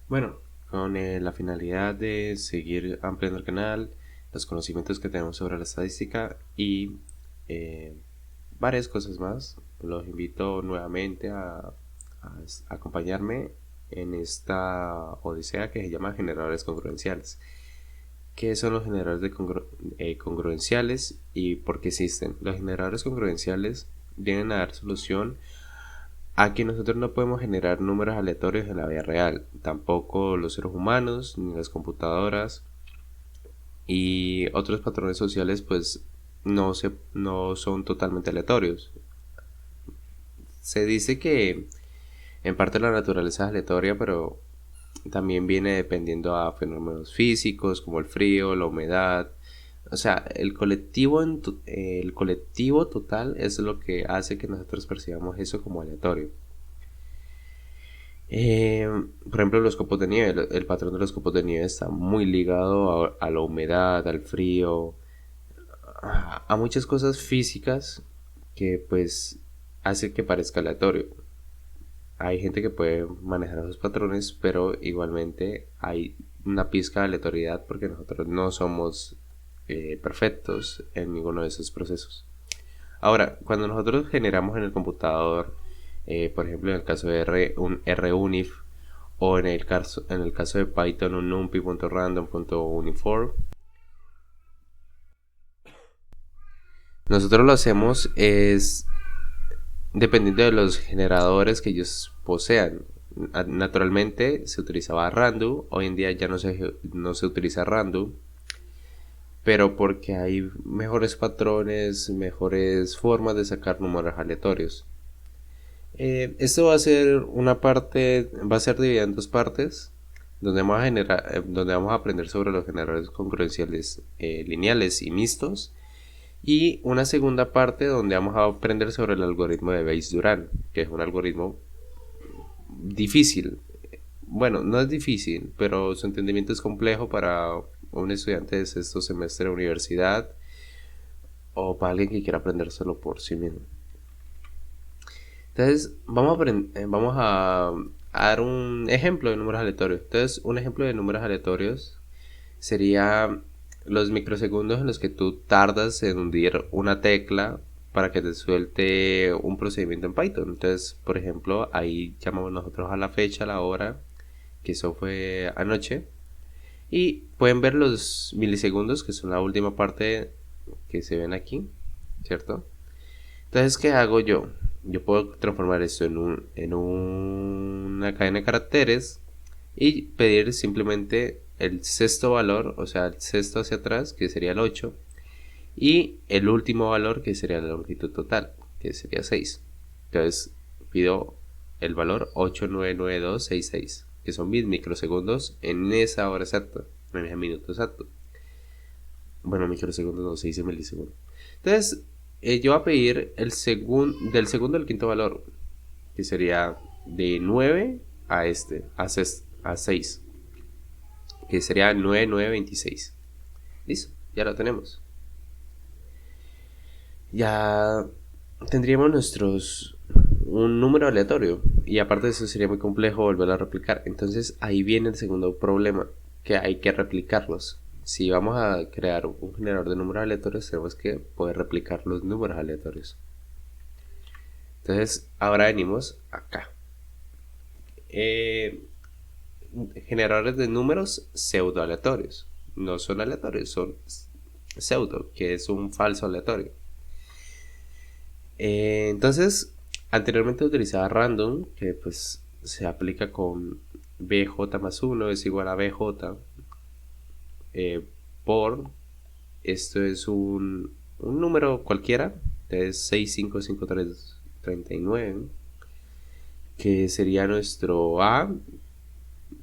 Bueno, con la finalidad de seguir ampliando el canal, los conocimientos que tenemos sobre la estadística y eh, varias cosas más, los invito nuevamente a acompañarme en esta odisea que se llama generadores congruenciales. ¿Qué son los generadores de congruenciales y por qué existen? Los generadores congruenciales vienen a dar solución a que nosotros no podemos generar números aleatorios en la vida real, tampoco los seres humanos, ni las computadoras y otros patrones sociales pues no son totalmente aleatorios. Se dice que en parte la naturaleza es aleatoria, pero también viene dependiendo a fenómenos físicos como el frío, la humedad. O sea, el colectivo total es lo que hace que nosotros percibamos eso como aleatorio. Eh, por ejemplo, los copos de nieve, el patrón de los copos de nieve está muy ligado a la humedad, al frío, a muchas cosas físicas que pues hace que parezca aleatorio. Hay gente que puede manejar esos patrones, pero igualmente hay una pizca de aleatoriedad porque nosotros no somos perfectos en ninguno de esos procesos. Ahora, cuando nosotros generamos en el computador, por ejemplo, en el caso de un runif o en el caso de Python un numpy.random.uniform, nosotros lo hacemos es dependiendo de los generadores que ellos posean. Naturalmente se utilizaba Randu, hoy en día ya no se utiliza Randu, pero porque hay mejores patrones, mejores formas de sacar números aleatorios. Esto va a ser una parte, va a ser dividida en dos partes, donde vamos a aprender sobre los generadores congruenciales lineales y mixtos, y una segunda parte donde vamos a aprender sobre el algoritmo de Bayes-Duran, que es un algoritmo difícil. Bueno, no es difícil, pero su entendimiento es complejo para un estudiante de sexto semestre de universidad o para alguien que quiera aprendérselo por sí mismo. Entonces, vamos a dar un ejemplo de números aleatorios. Entonces, un ejemplo de números aleatorios sería los microsegundos en los que tú tardas en hundir una tecla para que te suelte un procedimiento en Python. Entonces, por ejemplo, ahí llamamos nosotros a la fecha, a la hora, que eso fue anoche. Y pueden ver los milisegundos, que son la última parte que se ven aquí, ¿cierto? Entonces, ¿qué hago yo? Yo puedo transformar esto en una cadena de caracteres y pedir simplemente el sexto valor, o sea, el sexto hacia atrás, que sería el 8, y el último valor, que sería la longitud total, que sería 6. Entonces, pido el valor 8999266, que son mis microsegundos en esa hora exacta, en ese minuto exacto. Bueno, microsegundos no se dice milisegundos. Entonces, yo voy a pedir del segundo al quinto valor, que sería de 9 a 6, que sería 9926. Listo, ya lo tenemos. Ya tendríamos un número aleatorio y aparte de eso sería muy complejo volverlo a replicar. Entonces ahí viene el segundo problema, que hay que replicarlos. Si vamos a crear un generador de números aleatorios, tenemos que poder replicar los números aleatorios. Entonces ahora venimos acá. Eh, Generadores de números pseudo aleatorios. No son aleatorios, son pseudo, que es un falso aleatorio. Entonces, anteriormente utilizaba random, que pues se aplica con bj más 1 es igual a bj eh, por, esto es un número cualquiera, es 655339, que sería nuestro a,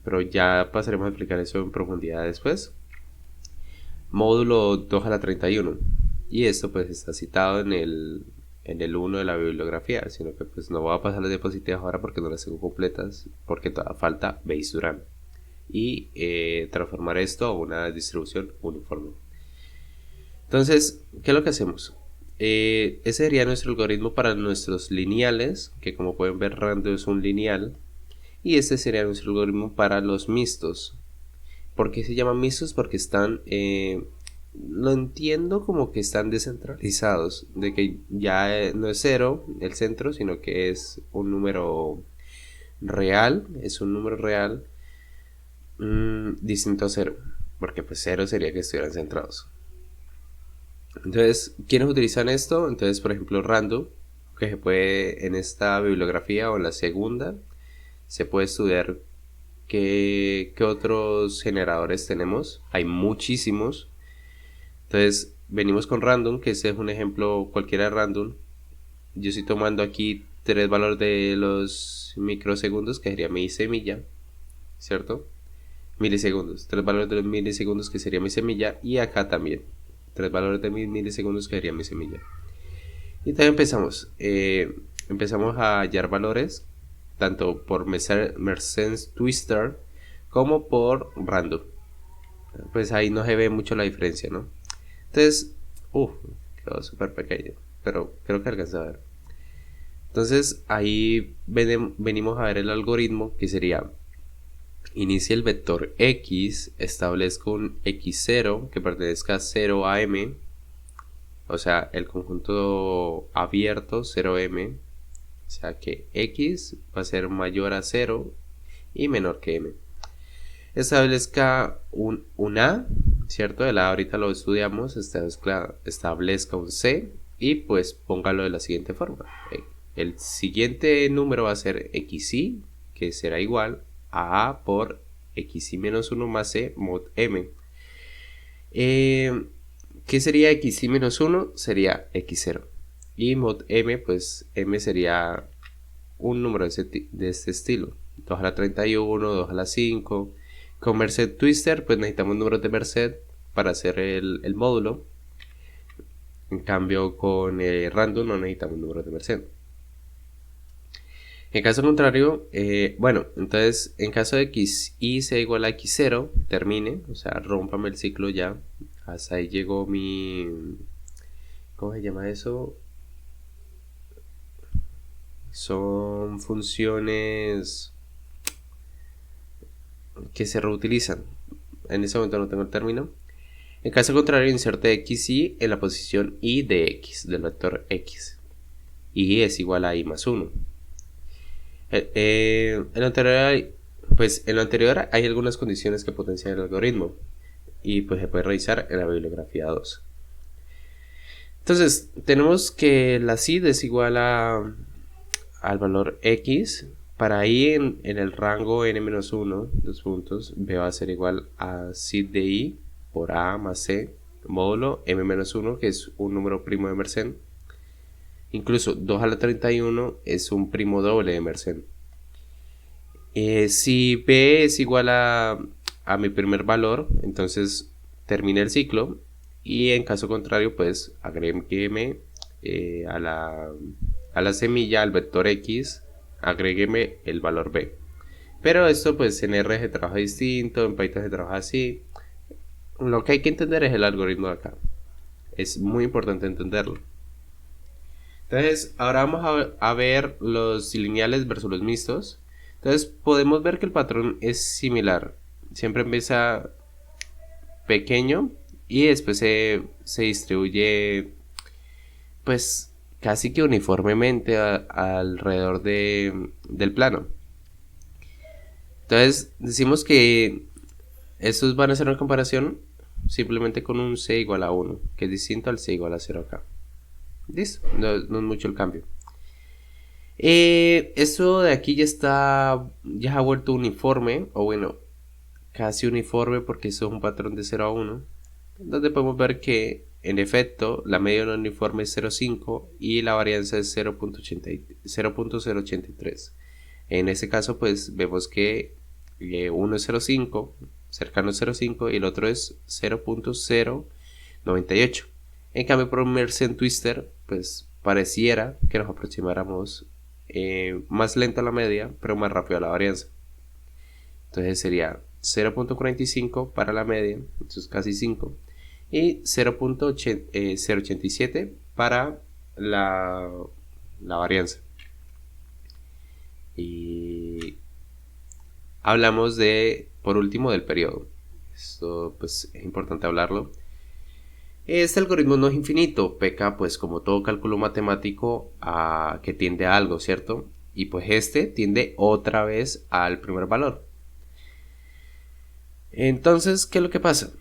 pero ya pasaremos a explicar eso en profundidad después. Módulo 2 a la 31. Y esto pues está citado en el 1 de la bibliografía, sino que pues no voy a pasar las diapositivas ahora porque no las tengo completas, porque todavía falta Bayes-Duran y transformar esto a una distribución uniforme. Entonces, ¿qué es lo que hacemos? Ese sería nuestro algoritmo para nuestros lineales, que como pueden ver Rando es un lineal, Y este sería nuestro algoritmo para los mixtos. ¿Por qué se llaman mixtos? Porque están, lo entiendo como que están descentralizados, de que ya no es cero el centro, sino que es un número real, distinto a cero, porque pues cero sería que estuvieran centrados. Entonces, ¿quiénes utilizan esto? Entonces, por ejemplo, random, que se puede en esta bibliografía o en la segunda, se puede estudiar qué otros generadores tenemos. Hay muchísimos. Entonces, venimos con random, que ese es un ejemplo cualquiera de random. Yo estoy tomando aquí tres valores de los microsegundos, que sería mi semilla, ¿cierto? Milisegundos, tres valores de los milisegundos, que sería mi semilla, y acá también tres valores de mis milisegundos, que sería mi semilla. Y también empezamos a hallar valores tanto por Mersenne Twister como por random. Pues ahí no se ve mucho la diferencia, ¿no? Entonces, quedó súper pequeño, pero creo que alcanza a ver. Entonces ahí venimos a ver el algoritmo, que sería: inicia el vector x, establezco un x0 que pertenezca a 0 a m, o sea, el conjunto abierto 0m, o sea que x va a ser mayor a 0 y menor que m. Establezca un a, ¿cierto? El a ahorita lo estudiamos. Establezca un c y pues póngalo de la siguiente forma. El siguiente número va a ser xi, que será igual a por xi menos 1 más c mod m. ¿Qué sería xi menos 1? Sería x0. Y mod m, pues m sería un número de este estilo. 2 a la 31, 2 a la 5. Con Mersenne Twister, pues necesitamos números de Mersenne para hacer el módulo. En cambio, con random no necesitamos números de Mersenne. En caso contrario, bueno, entonces en caso de xi sea igual a x0, termine, o sea, rómpame el ciclo ya. Hasta ahí llegó mi... ¿Cómo se llama eso? Son funciones que se reutilizan. En ese momento no tengo el término. En caso contrario, inserte xy en la posición y de x, del vector x. Y es igual a y más 1. En lo anterior hay algunas condiciones que potencian el algoritmo. Y pues se puede revisar en la bibliografía 2. Entonces, tenemos que la SID es igual al valor x. Para ahí en el rango n-1, dos puntos, b va a ser igual a SID de i por a más c, módulo m-1, que es un número primo de Mersenne. Incluso 2 a la 31 es un primo doble de Mersenne. Si b es igual a mi primer valor, entonces termina el ciclo. Y en caso contrario, pues agrégueme a la semilla, al vector x, agrégueme el valor b. Pero esto pues en R se trabaja distinto, en Python se trabaja así. Lo que hay que entender es el algoritmo de acá. Es muy importante entenderlo. Entonces, ahora vamos a ver los lineales versus los mixtos. Entonces, podemos ver que el patrón es similar. Siempre empieza pequeño y después se distribuye, pues, casi que uniformemente alrededor del plano. Entonces, decimos que estos van a hacer una comparación simplemente con un c igual a 1, que es distinto al c igual a 0 acá. Listo, no es mucho el cambio. Esto de aquí ya se ha vuelto uniforme, o bueno, casi uniforme, porque eso es un patrón de 0 a 1, donde podemos ver que en efecto la media no uniforme es 0,5 y la varianza es 0.083. En ese caso pues vemos que uno es 0,5, cercano a 0,5, y el otro es 0.098. En cambio, por Mersenne Twister, pues pareciera que nos aproximáramos más lento a la media, pero más rápido a la varianza. Entonces sería 0.45 para la media, entonces casi 5, y 0.087 para la varianza. Y hablamos de, por último, del periodo. Esto pues es importante hablarlo. Este algoritmo no es infinito, peca pues como todo cálculo matemático a que tiende a algo, ¿cierto? Y pues este tiende otra vez al primer valor. Entonces, ¿qué es lo que pasa?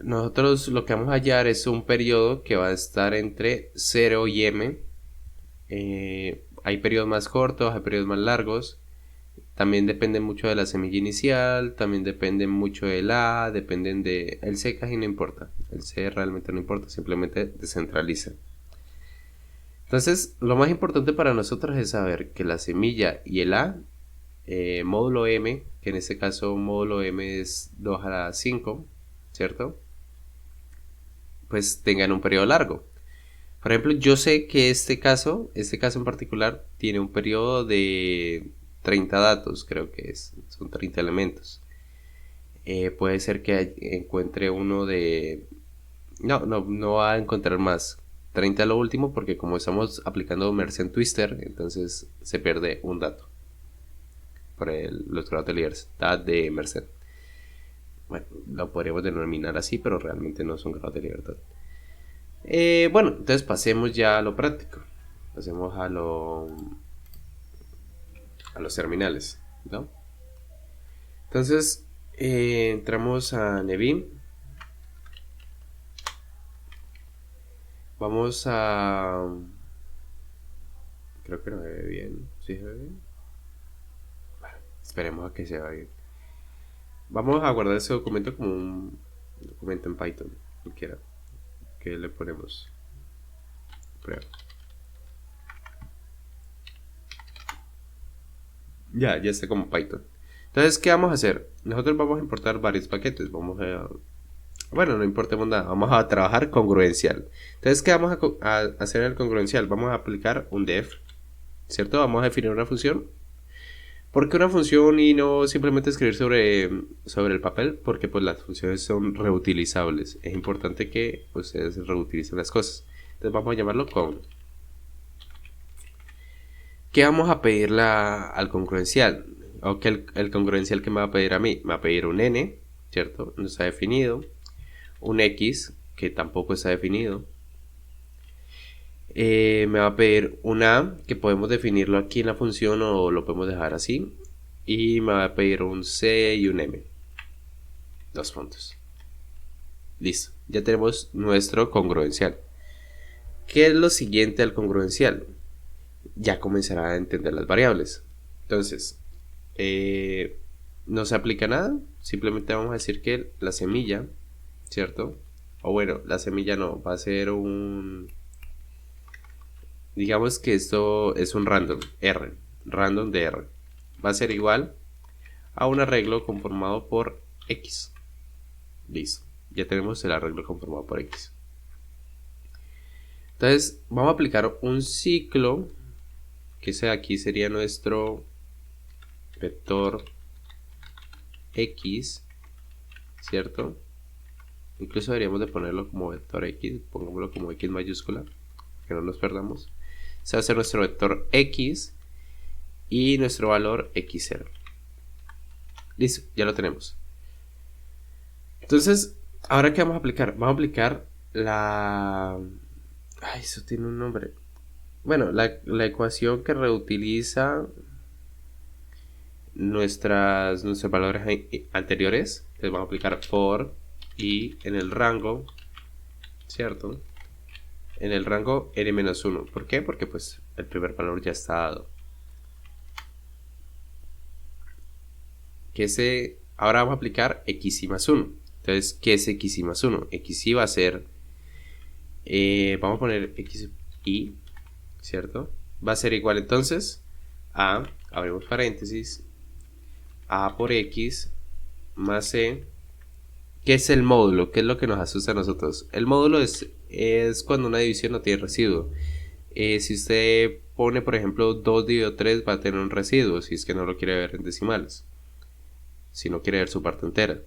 Nosotros lo que vamos a hallar es un periodo que va a estar entre 0 y m. Hay periodos más cortos, hay periodos más largos. También depende mucho de la semilla inicial, también depende mucho del A, dependen de... El C casi no importa, el C realmente no importa, simplemente descentraliza. Entonces, lo más importante para nosotros es saber que la semilla y el A, módulo M, que en este caso módulo M es 2 a la 5, ¿cierto? Pues tengan un periodo largo. Por ejemplo, yo sé que este caso en particular, tiene un periodo de 30 datos, creo que son 30 elementos. Puede ser que encuentre uno de... No va a encontrar más. 30 lo último porque como estamos aplicando Mersen Twister, entonces se pierde un dato por los grados de libertad de Mersen. Bueno, lo podríamos denominar así, pero realmente no son grados de libertad. Bueno, entonces pasemos ya a lo práctico. Pasemos a los terminales, ¿no? Entonces entramos a Nevin. Vamos a... Creo que no se ve bien. ¿Sí se ve bien? Bueno, esperemos a que se vea bien. Vamos a guardar ese documento como un documento en Python, cualquiera. Que le ponemos prueba. Ya está como Python. Entonces, ¿qué vamos a hacer? Nosotros vamos a importar varios paquetes. Bueno, no importemos nada. Vamos a trabajar congruencial. Entonces, ¿qué vamos a hacer en el congruencial? Vamos a aplicar un def, ¿cierto? Vamos a definir una función. ¿Por qué una función y no simplemente escribir sobre el papel? Porque pues las funciones son reutilizables. Es importante que ustedes reutilicen las cosas. Entonces vamos a llamarlo con. ¿Qué vamos a pedirle al congruencial? O que el congruencial que me va a pedir a mí. Me va a pedir un n, ¿cierto? No está definido. Un x, que tampoco está definido. Me va a pedir un a, que podemos definirlo aquí en la función o lo podemos dejar así. Y me va a pedir un c y un m. 2 puntos. Listo. Ya tenemos nuestro congruencial. ¿Qué es lo siguiente al congruencial? Ya comenzará a entender las variables. Entonces, no se aplica nada. Simplemente vamos a decir que la semilla, ¿cierto? O bueno, la semilla no, va a ser un... Digamos que esto es un random, R, random de R. Va a ser igual a un arreglo conformado por X. Listo, ya tenemos el arreglo conformado por X. Entonces, vamos a aplicar un ciclo, que aquí sería nuestro vector X, ¿cierto? Incluso deberíamos de ponerlo como vector X, pongámoslo como X mayúscula, que no nos perdamos. Se va a hacer nuestro vector X y nuestro valor X0. Listo, ya lo tenemos. Entonces, ¿ahora qué vamos a aplicar? Vamos a aplicar la... Ay, eso tiene un nombre. Bueno, la ecuación que reutiliza nuestros valores anteriores. Entonces vamos a aplicar for y en el rango, ¿cierto? En el rango n-1. ¿Por qué? Porque pues el primer valor ya está dado. Ahora vamos a aplicar x y más 1. Entonces, ¿qué es x y más 1? X y va a ser... vamos a poner x y, ¿cierto? Va a ser igual entonces a, abrimos paréntesis, a por x más c. ¿Qué es el módulo? ¿Qué es lo que nos asusta a nosotros? El módulo es cuando una división no tiene residuo. Si usted pone, por ejemplo, 2 dividido 3 va a tener un residuo, si es que no lo quiere ver en decimales, si no quiere ver su parte entera.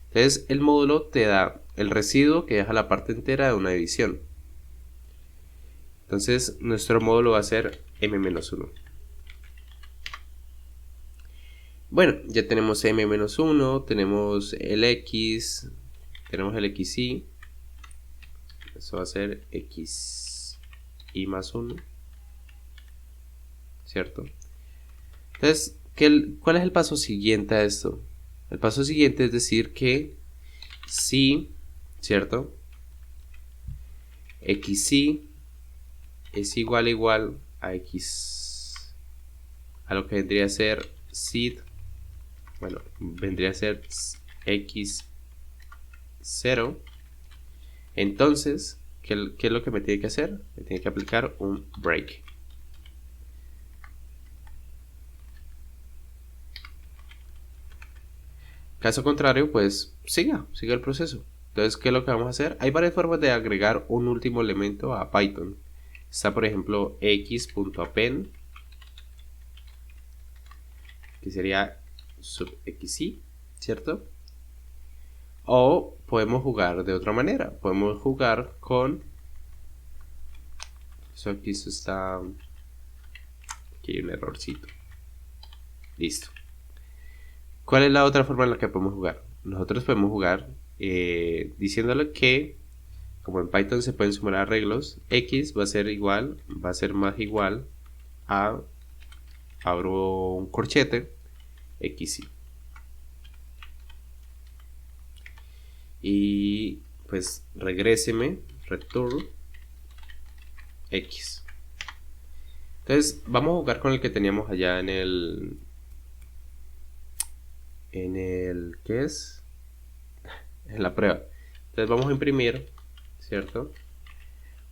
Entonces el módulo te da el residuo que deja la parte entera de una división. Entonces nuestro módulo va a ser m-1. Bueno, ya tenemos m-1, tenemos el x, tenemos el xy. Eso va a ser xy más 1, ¿cierto? Entonces, ¿cuál es el paso siguiente a esto? El paso siguiente es decir que si, ¿cierto? xy es igual a x, a lo que vendría a ser sid, bueno, vendría a ser x0. Entonces, ¿qué es lo que me tiene que hacer? Me tiene que aplicar un break. Caso contrario, pues siga el proceso. Entonces, ¿qué es lo que vamos a hacer? Hay varias formas de agregar un último elemento a Python. Está, por ejemplo, x.append, que sería sub xy, ¿cierto? O podemos jugar de otra manera. Podemos jugar con... Eso aquí está... Aquí hay un errorcito. Listo. ¿Cuál es la otra forma en la que podemos jugar? Nosotros podemos jugar diciéndole que, como en Python se pueden sumar arreglos, x va a ser más igual a, abro un corchete, xy. Y pues regréseme, return x. Entonces vamos a jugar con el que teníamos allá en el ¿qué es? En la prueba. Entonces vamos a imprimir, ¿cierto?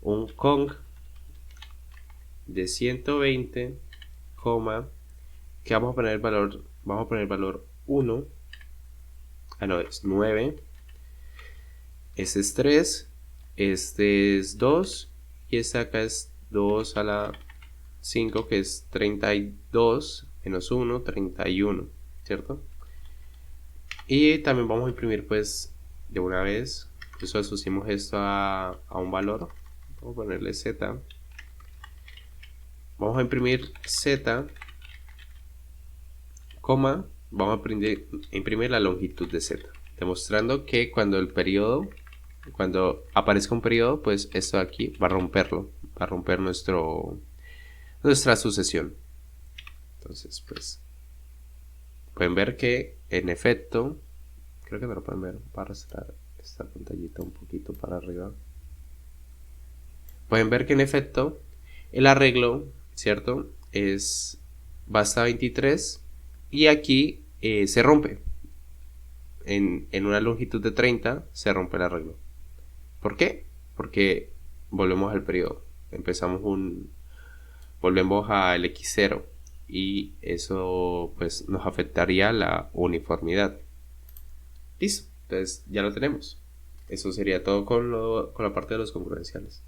Un cong de 120, que vamos a poner el valor 1. No, es 9. Este es 3, este es 2 y este acá es 2 a la 5, que es 32 menos 1, 31, ¿cierto? Y también vamos a imprimir pues de una vez, eso asociamos esto a un valor, vamos a ponerle z, vamos a imprimir z, coma, vamos a imprimir la longitud de z, demostrando que cuando aparezca un periodo, pues esto de aquí va a romper nuestra sucesión. Entonces pues pueden ver que en efecto, creo que no lo pueden ver, para arrastrar esta pantallita un poquito para arriba. Pueden ver que en efecto el arreglo, ¿cierto? Va hasta 23 y aquí se rompe. En una longitud de 30 se rompe el arreglo. ¿Por qué? Porque volvemos al periodo. Volvemos al x0 y eso pues nos afectaría la uniformidad. Listo, entonces ya lo tenemos. Eso sería todo con la parte de los congruenciales.